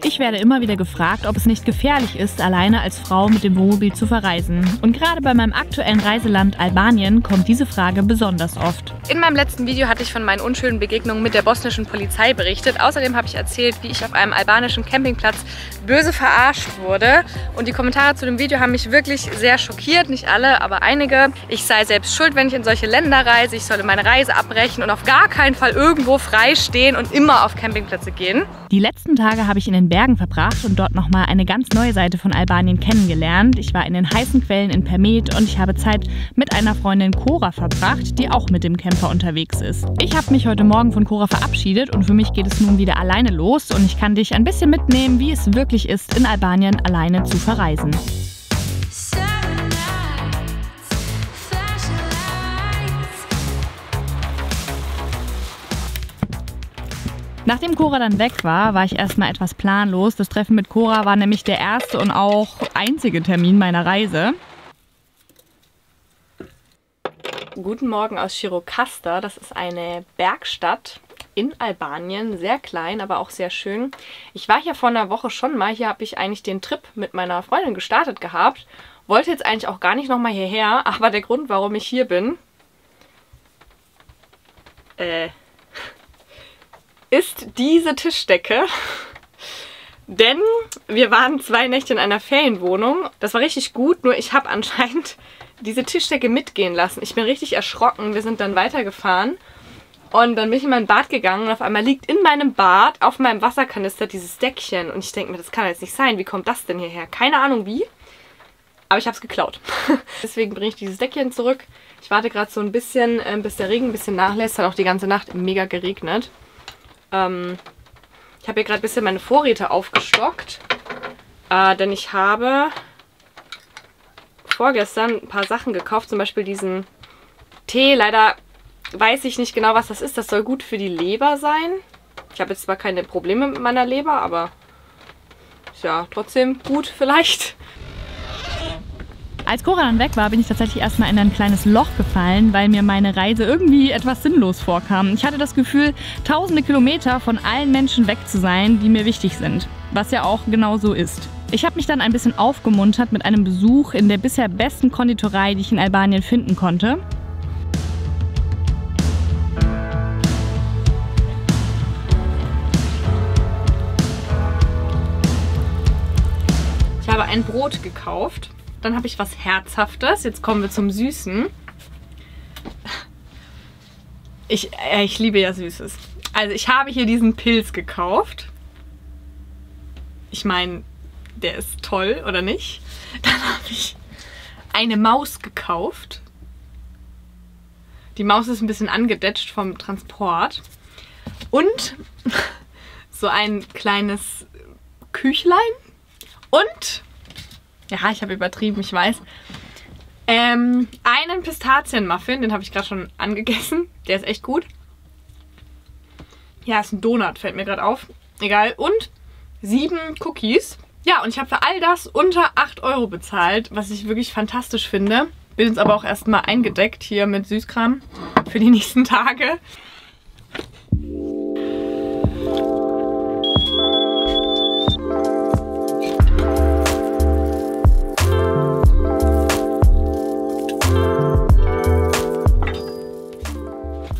Ich werde immer wieder gefragt, ob es nicht gefährlich ist, alleine als Frau mit dem Wohnmobil zu verreisen. Und gerade bei meinem aktuellen Reiseland Albanien kommt diese Frage besonders oft. In meinem letzten Video hatte ich von meinen unschönen Begegnungen mit der bosnischen Polizei berichtet. Außerdem habe ich erzählt, wie ich auf einem albanischen Campingplatz böse verarscht wurde. Und die Kommentare zu dem Video haben mich wirklich sehr schockiert. Nicht alle, aber einige. Ich sei selbst schuld, wenn ich in solche Länder reise. Ich solle meine Reise abbrechen und auf gar keinen Fall irgendwo frei stehen und immer auf Campingplätze gehen. Die letzten Tage habe ich in den Bergen verbracht und dort nochmal eine ganz neue Seite von Albanien kennengelernt. Ich war in den heißen Quellen in Permet und ich habe Zeit mit einer Freundin Cora verbracht, die auch mit dem Camper unterwegs ist. Ich habe mich heute Morgen von Cora verabschiedet und für mich geht es nun wieder alleine los und ich kann dich ein bisschen mitnehmen, wie es wirklich ist, in Albanien alleine zu verreisen. Nachdem Cora dann weg war, war ich erstmal etwas planlos. Das Treffen mit Cora war nämlich der erste und auch einzige Termin meiner Reise. Guten Morgen aus Shirokasta. Das ist eine Bergstadt in Albanien. Sehr klein, aber auch sehr schön. Ich war hier vor einer Woche schon mal. Hier habe ich eigentlich den Trip mit meiner Freundin gestartet gehabt. Wollte jetzt eigentlich auch gar nicht nochmal hierher. Aber der Grund, warum ich hier bin, ist diese Tischdecke, denn wir waren 2 Nächte in einer Ferienwohnung. Das war richtig gut, nur ich habe anscheinend diese Tischdecke mitgehen lassen. Ich bin richtig erschrocken. Wir sind dann weitergefahren und dann bin ich in mein Bad gegangen und auf einmal liegt in meinem Bad auf meinem Wasserkanister dieses Deckchen und ich denke mir, das kann jetzt nicht sein. Wie kommt das denn hierher? Keine Ahnung wie, aber ich habe es geklaut. Deswegen bringe ich dieses Deckchen zurück. Ich warte gerade so ein bisschen, bis der Regen ein bisschen nachlässt. Hat auch die ganze Nacht mega geregnet. Ich habe hier gerade ein bisschen meine Vorräte aufgestockt, denn ich habe vorgestern ein paar Sachen gekauft, zum Beispiel diesen Tee. Leider weiß ich nicht genau, was das ist. Das soll gut für die Leber sein. Ich habe jetzt zwar keine Probleme mit meiner Leber, aber ist ja trotzdem gut vielleicht. Als Cora dann weg war, bin ich tatsächlich erstmal in ein kleines Loch gefallen, weil mir meine Reise irgendwie etwas sinnlos vorkam. Ich hatte das Gefühl, tausende Kilometer von allen Menschen weg zu sein, die mir wichtig sind. Was ja auch genau so ist. Ich habe mich dann ein bisschen aufgemuntert mit einem Besuch in der bisher besten Konditorei, die ich in Albanien finden konnte. Ich habe ein Brot gekauft. Dann habe ich was Herzhaftes. Jetzt kommen wir zum Süßen. Ich liebe ja Süßes. Also ich habe hier diesen Pilz gekauft. Ich meine, der ist toll, oder nicht? Dann habe ich eine Maus gekauft. Die Maus ist ein bisschen angedetscht vom Transport. Und so ein kleines Küchlein. Und... ja, ich habe übertrieben, ich weiß. Einen Pistazienmuffin, den habe ich gerade schon angegessen. Der ist echt gut. Ja, ist ein Donut, fällt mir gerade auf. Egal. Und 7 Cookies. Ja, und ich habe für all das unter 8 € bezahlt, was ich wirklich fantastisch finde. Bin jetzt aber auch erstmal eingedeckt hier mit Süßkram für die nächsten Tage.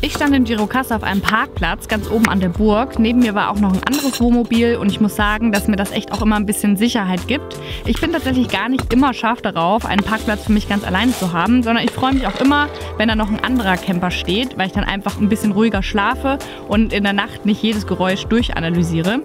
Ich stand in Shirokasta auf einem Parkplatz, ganz oben an der Burg. Neben mir war auch noch ein anderes Wohnmobil und ich muss sagen, dass mir das echt auch immer ein bisschen Sicherheit gibt. Ich bin tatsächlich gar nicht immer scharf darauf, einen Parkplatz für mich ganz alleine zu haben, sondern ich freue mich auch immer, wenn da noch ein anderer Camper steht, weil ich dann einfach ein bisschen ruhiger schlafe und in der Nacht nicht jedes Geräusch durchanalysiere.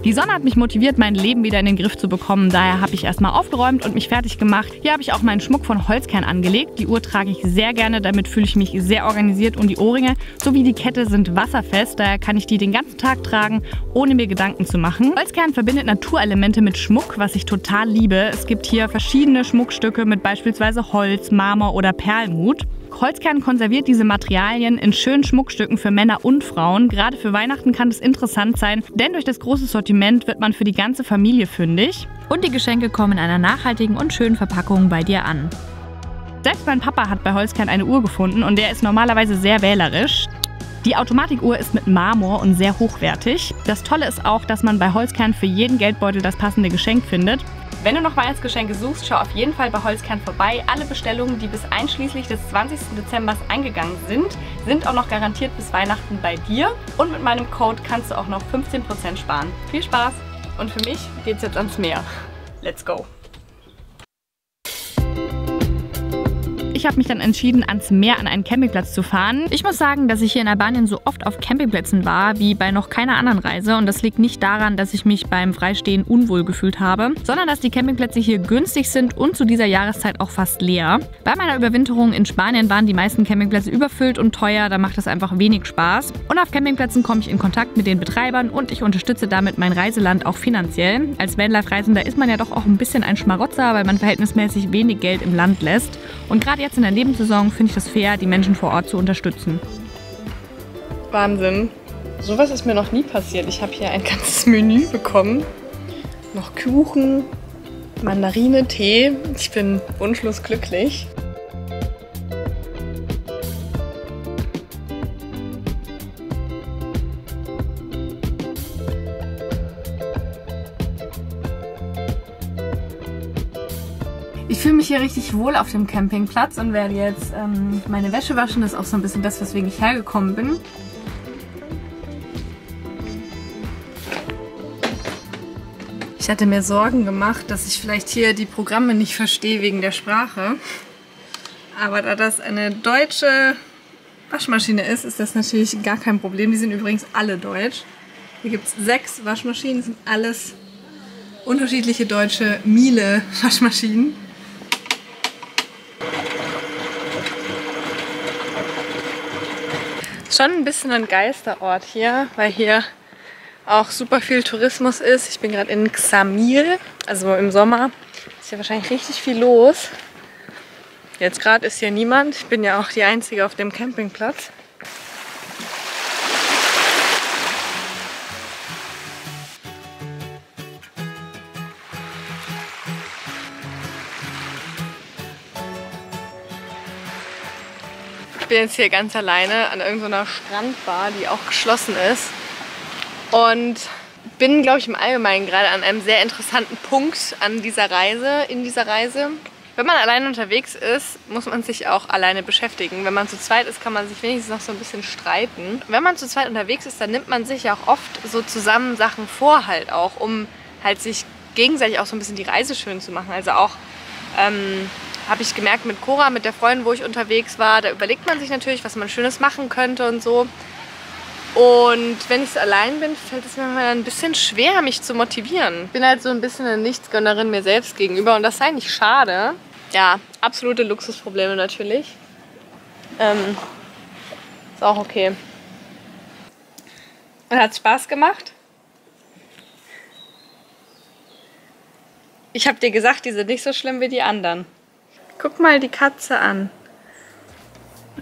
Die Sonne hat mich motiviert, mein Leben wieder in den Griff zu bekommen. Daher habe ich erstmal aufgeräumt und mich fertig gemacht. Hier habe ich auch meinen Schmuck von Holzkern angelegt. Die Uhr trage ich sehr gerne, damit fühle ich mich sehr organisiert und die Ohrringe sowie die Kette sind wasserfest. Daher kann ich die den ganzen Tag tragen, ohne mir Gedanken zu machen. Holzkern verbindet Naturelemente mit Schmuck, was ich total liebe. Es gibt hier verschiedene Schmuckstücke mit beispielsweise Holz, Marmor oder Perlmut. Holzkern konserviert diese Materialien in schönen Schmuckstücken für Männer und Frauen. Gerade für Weihnachten kann es interessant sein, denn durch das große Sortiment wird man für die ganze Familie fündig. Und die Geschenke kommen in einer nachhaltigen und schönen Verpackung bei dir an. Selbst mein Papa hat bei Holzkern eine Uhr gefunden und der ist normalerweise sehr wählerisch. Die Automatikuhr ist mit Marmor und sehr hochwertig. Das Tolle ist auch, dass man bei Holzkern für jeden Geldbeutel das passende Geschenk findet. Wenn du noch Weihnachtsgeschenke suchst, schau auf jeden Fall bei Holzkern vorbei. Alle Bestellungen, die bis einschließlich des 20. Dezember eingegangen sind auch noch garantiert bis Weihnachten bei dir. Und mit meinem Code kannst du auch noch 15% sparen. Viel Spaß! Und für mich geht's jetzt ans Meer. Let's go! Ich habe mich dann entschieden, ans Meer an einen Campingplatz zu fahren. Ich muss sagen, dass ich hier in Albanien so oft auf Campingplätzen war, wie bei noch keiner anderen Reise. Und das liegt nicht daran, dass ich mich beim Freistehen unwohl gefühlt habe, sondern dass die Campingplätze hier günstig sind und zu dieser Jahreszeit auch fast leer. Bei meiner Überwinterung in Spanien waren die meisten Campingplätze überfüllt und teuer, da macht es einfach wenig Spaß. Und auf Campingplätzen komme ich in Kontakt mit den Betreibern und ich unterstütze damit mein Reiseland auch finanziell. Als Vanlife-Reisender ist man ja doch auch ein bisschen ein Schmarotzer, weil man verhältnismäßig wenig Geld im Land lässt. Und gerade jetzt in der Nebensaison finde ich das fair, die Menschen vor Ort zu unterstützen. Wahnsinn. Sowas ist mir noch nie passiert. Ich habe hier ein ganzes Menü bekommen. Noch Kuchen, Mandarine, Tee. Ich bin wunschlos glücklich. Ich fühle mich hier richtig wohl auf dem Campingplatz und werde jetzt meine Wäsche waschen. Das ist auch so ein bisschen das, weswegen ich hergekommen bin. Ich hatte mir Sorgen gemacht, dass ich vielleicht hier die Programme nicht verstehe wegen der Sprache. Aber da das eine deutsche Waschmaschine ist, ist das natürlich gar kein Problem. Die sind übrigens alle deutsch. Hier gibt es 6 Waschmaschinen, das sind alles unterschiedliche deutsche Miele-Waschmaschinen. Schon ein bisschen ein Geisterort hier, weil hier auch super viel Tourismus ist. Ich bin gerade in Ksamil, also im Sommer ist hier wahrscheinlich richtig viel los. Jetzt gerade ist hier niemand. Ich bin ja auch die Einzige auf dem Campingplatz. Ich bin jetzt hier ganz alleine an irgendeiner Strandbar, die auch geschlossen ist. Und bin, glaube ich, im Allgemeinen gerade an einem sehr interessanten Punkt in dieser Reise. Wenn man alleine unterwegs ist, muss man sich auch alleine beschäftigen. Wenn man zu zweit ist, kann man sich wenigstens noch so ein bisschen streiten. Wenn man zu zweit unterwegs ist, dann nimmt man sich ja auch oft so zusammen Sachen vor, halt auch, um halt sich gegenseitig auch so ein bisschen die Reise schön zu machen. Also auch habe ich gemerkt mit Cora, mit der Freundin, wo ich unterwegs war, da überlegt man sich natürlich, was man Schönes machen könnte und so. Und wenn ich so allein bin, fällt es mir mal ein bisschen schwer, mich zu motivieren. Ich bin halt so ein bisschen eine Nichtsgönnerin mir selbst gegenüber und das ist eigentlich schade. Ja, absolute Luxusprobleme natürlich. Ist auch okay. Und hat es Spaß gemacht? Ich habe dir gesagt, die sind nicht so schlimm wie die anderen. Guck mal die Katze an.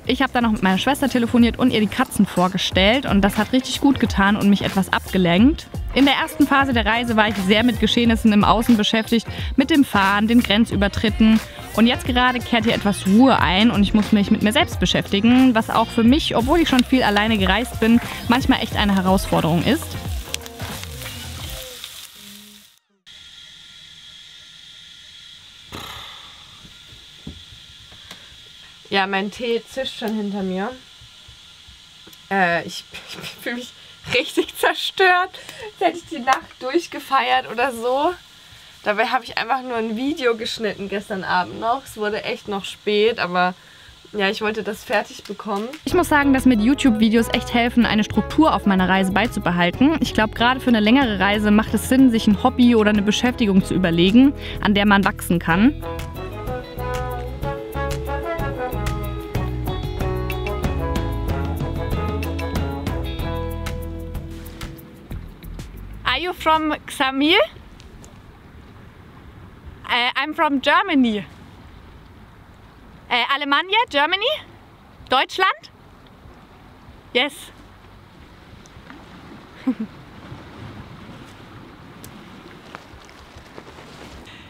Ich habe dann noch mit meiner Schwester telefoniert und ihr die Katzen vorgestellt und das hat richtig gut getan und mich etwas abgelenkt. In der ersten Phase der Reise war ich sehr mit Geschehnissen im Außen beschäftigt, mit dem Fahren, den Grenzübertritten und jetzt gerade kehrt hier etwas Ruhe ein und ich muss mich mit mir selbst beschäftigen, was auch für mich, obwohl ich schon viel alleine gereist bin, manchmal echt eine Herausforderung ist. Ja, mein Tee zischt schon hinter mir. Ich fühle mich richtig zerstört. Als hätte ich die Nacht durchgefeiert oder so. Dabei habe ich einfach nur ein Video geschnitten gestern Abend noch. Es wurde echt noch spät, aber ja, ich wollte das fertig bekommen. Ich muss sagen, dass mir die YouTube-Videos echt helfen, eine Struktur auf meiner Reise beizubehalten. Ich glaube, gerade für eine längere Reise macht es Sinn, sich ein Hobby oder eine Beschäftigung zu überlegen, an der man wachsen kann. Are you from Ksamil? I'm from Germany. Alemania, Germany? Deutschland? Yes.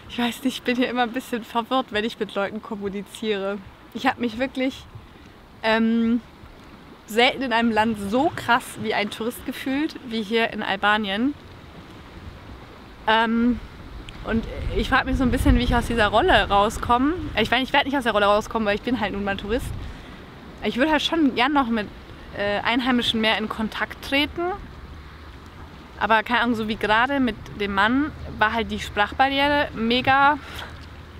Ich weiß nicht, ich bin hier immer ein bisschen verwirrt, wenn ich mit Leuten kommuniziere. Ich habe mich wirklich selten in einem Land so krass wie ein Tourist gefühlt, wie hier in Albanien. Und ich frage mich so ein bisschen, wie ich aus dieser Rolle rauskomme. Ich meine, ich werde nicht aus der Rolle rauskommen, weil ich bin halt nun mal Tourist. Ich würde halt schon gern noch mit Einheimischen mehr in Kontakt treten. Aber keine Ahnung, so wie gerade mit dem Mann war halt die Sprachbarriere mega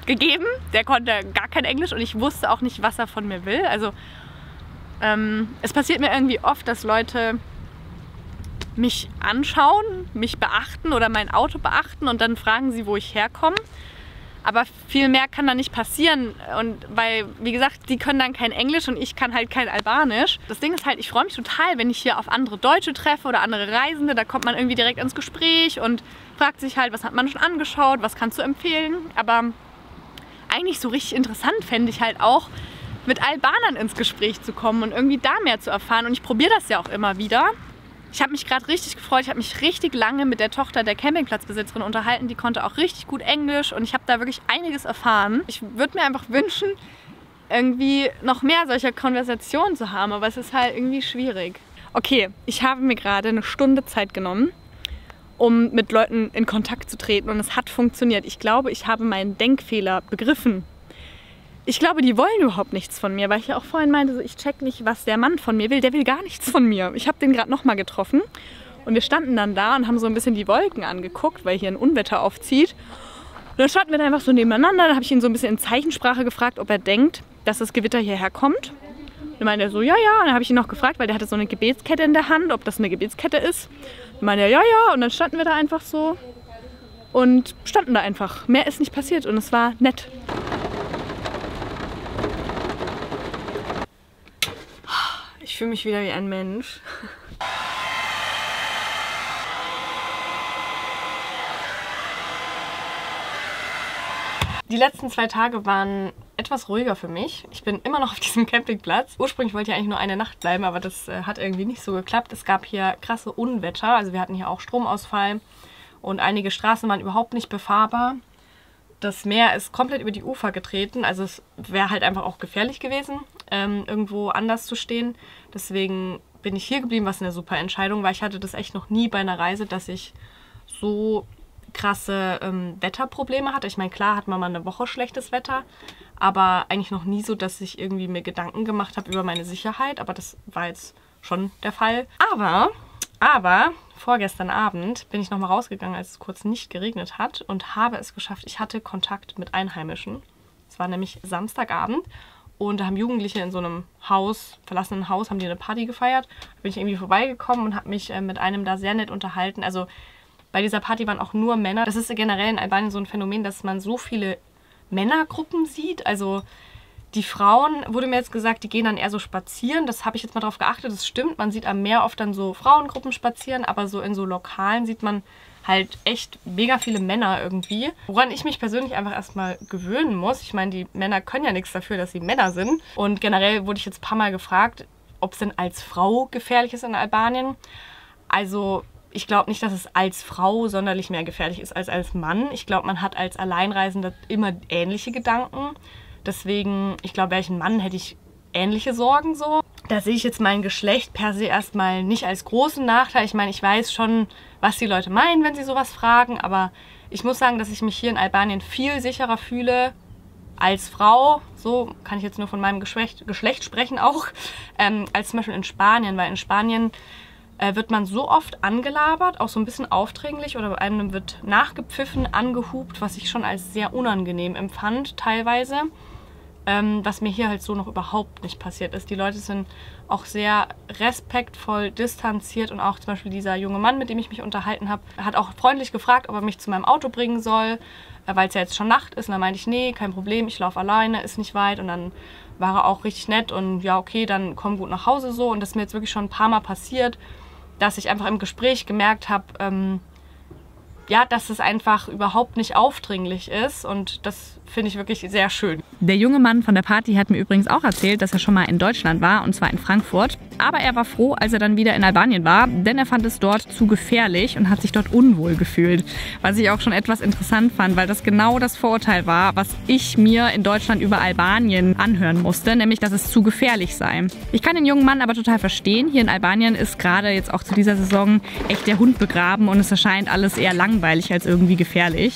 gegeben. Der konnte gar kein Englisch und ich wusste auch nicht, was er von mir will. Also es passiert mir irgendwie oft, dass Leute mich anschauen, mich beachten oder mein Auto beachten und dann fragen sie, wo ich herkomme. Aber viel mehr kann da nicht passieren, und weil, wie gesagt, die können dann kein Englisch und ich kann halt kein Albanisch. Das Ding ist halt, ich freue mich total, wenn ich hier auf andere Deutsche treffe oder andere Reisende. Da kommt man irgendwie direkt ins Gespräch und fragt sich halt, was hat man schon angeschaut, was kannst du empfehlen. Aber eigentlich so richtig interessant fände ich halt auch, mit Albanern ins Gespräch zu kommen und irgendwie da mehr zu erfahren. Und ich probiere das ja auch immer wieder. Ich habe mich gerade richtig gefreut, ich habe mich richtig lange mit der Tochter der Campingplatzbesitzerin unterhalten. Die konnte auch richtig gut Englisch und ich habe da wirklich einiges erfahren. Ich würde mir einfach wünschen, irgendwie noch mehr solcher Konversationen zu haben, aber es ist halt irgendwie schwierig. Okay, ich habe mir gerade eine Stunde Zeit genommen, um mit Leuten in Kontakt zu treten, und es hat funktioniert. Ich glaube, ich habe meinen Denkfehler begriffen. Ich glaube, die wollen überhaupt nichts von mir, weil ich ja auch vorhin meinte, so, ich check nicht, was der Mann von mir will. Der will gar nichts von mir. Ich habe den gerade nochmal getroffen und wir standen dann da und haben so ein bisschen die Wolken angeguckt, weil hier ein Unwetter aufzieht. Und dann standen wir da einfach so nebeneinander. Dann habe ich ihn so ein bisschen in Zeichensprache gefragt, ob er denkt, dass das Gewitter hierher kommt. Und dann meinte er so, ja, ja. Und dann habe ich ihn noch gefragt, weil der hatte so eine Gebetskette in der Hand, ob das eine Gebetskette ist. Und dann meinte er, ja, ja. Und dann standen wir da einfach so und standen da einfach. Mehr ist nicht passiert und es war nett. Ich fühle mich wieder wie ein Mensch. Die letzten 2 Tage waren etwas ruhiger für mich. Ich bin immer noch auf diesem Campingplatz. Ursprünglich wollte ich eigentlich nur eine Nacht bleiben, aber das hat irgendwie nicht so geklappt. Es gab hier krasse Unwetter, also wir hatten hier auch Stromausfall und einige Straßen waren überhaupt nicht befahrbar. Das Meer ist komplett über die Ufer getreten, also es wäre halt einfach auch gefährlich gewesen, irgendwo anders zu stehen. Deswegen bin ich hier geblieben, was eine super Entscheidung war. Ich hatte das echt noch nie bei einer Reise, dass ich so krasse Wetterprobleme hatte. Ich meine, klar hat man mal eine Woche schlechtes Wetter, aber eigentlich noch nie so, dass ich irgendwie mir Gedanken gemacht habe über meine Sicherheit. Aber das war jetzt schon der Fall. Aber vorgestern Abend bin ich nochmal rausgegangen, als es kurz nicht geregnet hat, und habe es geschafft. Ich hatte Kontakt mit Einheimischen. Es war nämlich Samstagabend und da haben Jugendliche in so einem Haus, verlassenen Haus, haben die eine Party gefeiert. Da bin ich irgendwie vorbeigekommen und habe mich mit einem da sehr nett unterhalten. Also bei dieser Party waren auch nur Männer. Das ist generell in Albanien so ein Phänomen, dass man so viele Männergruppen sieht. Also die Frauen, wurde mir jetzt gesagt, die gehen dann eher so spazieren. Das habe ich jetzt mal drauf geachtet, das stimmt. Man sieht am Meer oft dann so Frauengruppen spazieren, aber so in so Lokalen sieht man halt echt mega viele Männer irgendwie. Woran ich mich persönlich einfach erstmal gewöhnen muss. Ich meine, die Männer können ja nichts dafür, dass sie Männer sind. Und generell wurde ich jetzt ein paar Mal gefragt, ob es denn als Frau gefährlich ist in Albanien. Also ich glaube nicht, dass es als Frau sonderlich mehr gefährlich ist als Mann. Ich glaube, man hat als Alleinreisender immer ähnliche Gedanken. Deswegen, ich glaube, wäre ich ein Mann, hätte ich ähnliche Sorgen so. Da sehe ich jetzt mein Geschlecht per se erstmal nicht als großen Nachteil. Ich meine, ich weiß schon, was die Leute meinen, wenn sie sowas fragen. Aber ich muss sagen, dass ich mich hier in Albanien viel sicherer fühle als Frau. So kann ich jetzt nur von meinem Geschlecht sprechen auch. Als zum Beispiel in Spanien. Weil in Spanien wird man so oft angelabert, auch so ein bisschen aufdringlich, oder bei einem wird nachgepfiffen, angehupt, was ich schon als sehr unangenehm empfand teilweise. Was mir hier halt so noch überhaupt nicht passiert ist. Die Leute sind auch sehr respektvoll, distanziert, und auch zum Beispiel dieser junge Mann, mit dem ich mich unterhalten habe, hat auch freundlich gefragt, ob er mich zu meinem Auto bringen soll, weil es ja jetzt schon Nacht ist. Und dann meinte ich, nee, kein Problem, ich laufe alleine, ist nicht weit. Und dann war er auch richtig nett und ja, okay, dann komm gut nach Hause so. Und das ist mir jetzt wirklich schon ein paar Mal passiert, dass ich einfach im Gespräch gemerkt habe, ja, dass es einfach überhaupt nicht aufdringlich ist, und das finde ich wirklich sehr schön. Der junge Mann von der Party hat mir übrigens auch erzählt, dass er schon mal in Deutschland war, und zwar in Frankfurt. Aber er war froh, als er dann wieder in Albanien war, denn er fand es dort zu gefährlich und hat sich dort unwohl gefühlt. Was ich auch schon etwas interessant fand, weil das genau das Vorurteil war, was ich mir in Deutschland über Albanien anhören musste, nämlich, dass es zu gefährlich sei. Ich kann den jungen Mann aber total verstehen. Hier in Albanien ist gerade jetzt auch zu dieser Saison echt der Hund begraben und es erscheint alles eher langweilig als irgendwie gefährlich.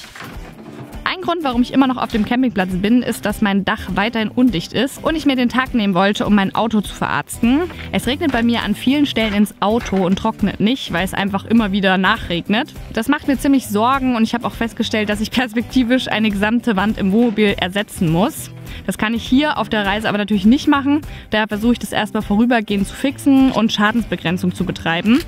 Ein Grund, warum ich immer noch auf dem Campingplatz bin, ist, dass mein Dach weiterhin undicht ist und ich mir den Tag nehmen wollte, um mein Auto zu verarzten. Es regnet bei mir an vielen Stellen ins Auto und trocknet nicht, weil es einfach immer wieder nachregnet. Das macht mir ziemlich Sorgen und ich habe auch festgestellt, dass ich perspektivisch eine gesamte Wand im Wohnmobil ersetzen muss. Das kann ich hier auf der Reise aber natürlich nicht machen. Daher versuche ich das erstmal vorübergehend zu fixen und Schadensbegrenzung zu betreiben.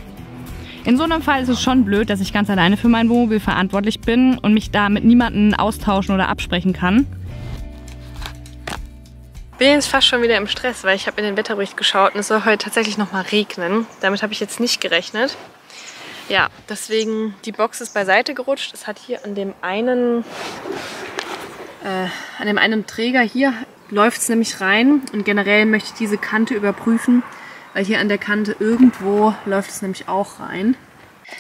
In so einem Fall ist es schon blöd, dass ich ganz alleine für mein Wohnmobil verantwortlich bin und mich da mit niemandem austauschen oder absprechen kann. Ich bin jetzt fast schon wieder im Stress, weil ich habe in den Wetterbericht geschaut und es soll heute tatsächlich noch mal regnen. Damit habe ich jetzt nicht gerechnet. Ja, deswegen die Box ist beiseite gerutscht. Es hat hier an dem einen Träger hier läuft es nämlich rein und generell möchte ich diese Kante überprüfen. Weil hier an der Kante irgendwo läuft es nämlich auch rein.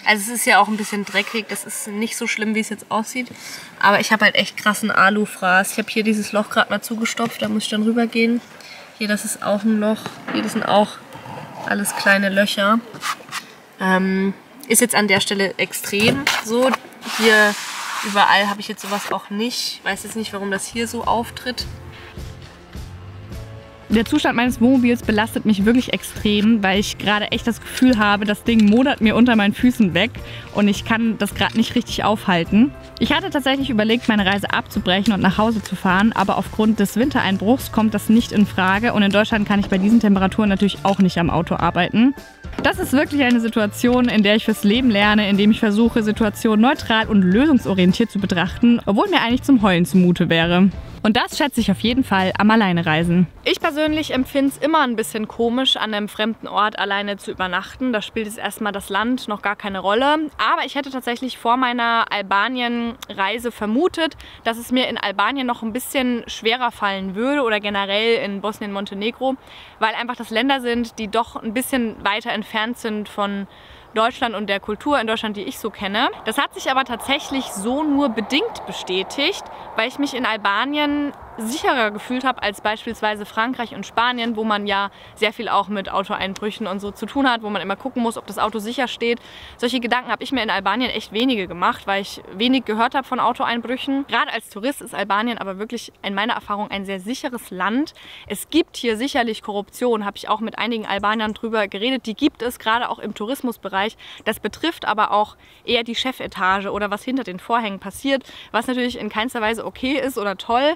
Also es ist ja auch ein bisschen dreckig, das ist nicht so schlimm, wie es jetzt aussieht. Aber ich habe halt echt krassen Alufraß. Ich habe hier dieses Loch gerade mal zugestopft, da muss ich dann rübergehen. Hier, das ist auch ein Loch. Hier, das sind auch alles kleine Löcher. Ist jetzt an der Stelle extrem so. Hier überall habe ich jetzt sowas auch nicht. Ich weiß jetzt nicht, warum das hier so auftritt. Der Zustand meines Wohnmobils belastet mich wirklich extrem, weil ich gerade echt das Gefühl habe, das Ding modert mir unter meinen Füßen weg und ich kann das gerade nicht richtig aufhalten. Ich hatte tatsächlich überlegt, meine Reise abzubrechen und nach Hause zu fahren, aber aufgrund des Wintereinbruchs kommt das nicht in Frage und in Deutschland kann ich bei diesen Temperaturen natürlich auch nicht am Auto arbeiten. Das ist wirklich eine Situation, in der ich fürs Leben lerne, indem ich versuche, Situationen neutral und lösungsorientiert zu betrachten, obwohl mir eigentlich zum Heulen zumute wäre. Und das schätze ich auf jeden Fall am Alleinereisen. Ich persönlich empfinde es immer ein bisschen komisch, an einem fremden Ort alleine zu übernachten. Da spielt jetzt erstmal das Land noch gar keine Rolle. Aber ich hätte tatsächlich vor meiner Albanien-Reise vermutet, dass es mir in Albanien noch ein bisschen schwerer fallen würde oder generell in Bosnien-Montenegro, weil einfach das Länder sind, die doch ein bisschen weiter entfernt sind von Deutschland und der Kultur in Deutschland, die ich so kenne. Das hat sich aber tatsächlich so nur bedingt bestätigt, weil ich mich in Albanien sicherer gefühlt habe als beispielsweise Frankreich und Spanien, wo man ja sehr viel auch mit Autoeinbrüchen und so zu tun hat, wo man immer gucken muss, ob das Auto sicher steht. Solche Gedanken habe ich mir in Albanien echt wenige gemacht, weil ich wenig gehört habe von Autoeinbrüchen. Gerade als Tourist ist Albanien aber wirklich in meiner Erfahrung ein sehr sicheres Land. Es gibt hier sicherlich Korruption, habe ich auch mit einigen Albanern drüber geredet. Die gibt es gerade auch im Tourismusbereich. Das betrifft aber auch eher die Chefetage oder was hinter den Vorhängen passiert, was natürlich in keinster Weise okay ist oder toll.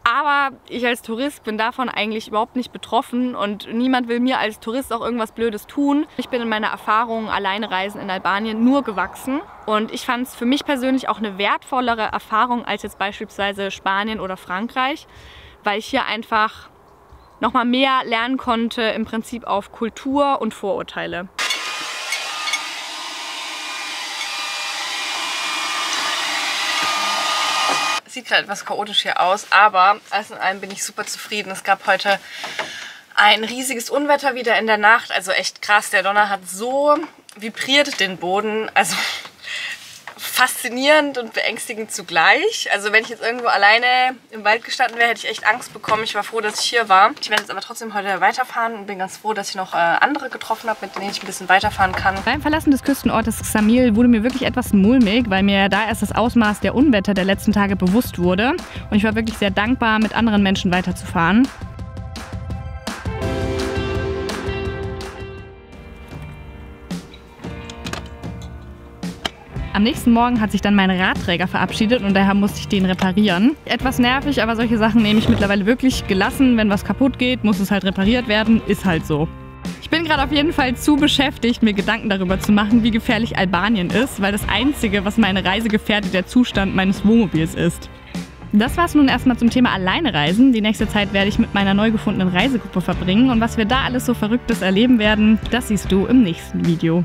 Aber ich als Tourist bin davon eigentlich überhaupt nicht betroffen und niemand will mir als Tourist auch irgendwas Blödes tun. Ich bin in meiner Erfahrung Alleinreisen in Albanien nur gewachsen und ich fand es für mich persönlich auch eine wertvollere Erfahrung als jetzt beispielsweise Spanien oder Frankreich, weil ich hier einfach nochmal mehr lernen konnte im Prinzip auf Kultur und Vorurteile. Sieht gerade etwas chaotisch hier aus, aber alles in allem bin ich super zufrieden. Es gab heute ein riesiges Unwetter wieder in der Nacht, also echt krass. Der Donner hat so vibriert den Boden, also faszinierend und beängstigend zugleich. Also wenn ich jetzt irgendwo alleine im Wald gestanden wäre, hätte ich echt Angst bekommen. Ich war froh, dass ich hier war. Ich werde jetzt aber trotzdem heute weiterfahren und bin ganz froh, dass ich noch andere getroffen habe, mit denen ich ein bisschen weiterfahren kann. Beim Verlassen des Küstenortes Ksamil wurde mir wirklich etwas mulmig, weil mir da erst das Ausmaß der Unwetter der letzten Tage bewusst wurde. Und ich war wirklich sehr dankbar, mit anderen Menschen weiterzufahren. Am nächsten Morgen hat sich dann mein Radträger verabschiedet und daher musste ich den reparieren. Etwas nervig, aber solche Sachen nehme ich mittlerweile wirklich gelassen. Wenn was kaputt geht, muss es halt repariert werden. Ist halt so. Ich bin gerade auf jeden Fall zu beschäftigt, mir Gedanken darüber zu machen, wie gefährlich Albanien ist, weil das Einzige, was meine Reise gefährdet, der Zustand meines Wohnmobils ist. Das war's nun erstmal zum Thema Alleinereisen. Die nächste Zeit werde ich mit meiner neu gefundenen Reisegruppe verbringen und was wir da alles so Verrücktes erleben werden, das siehst du im nächsten Video.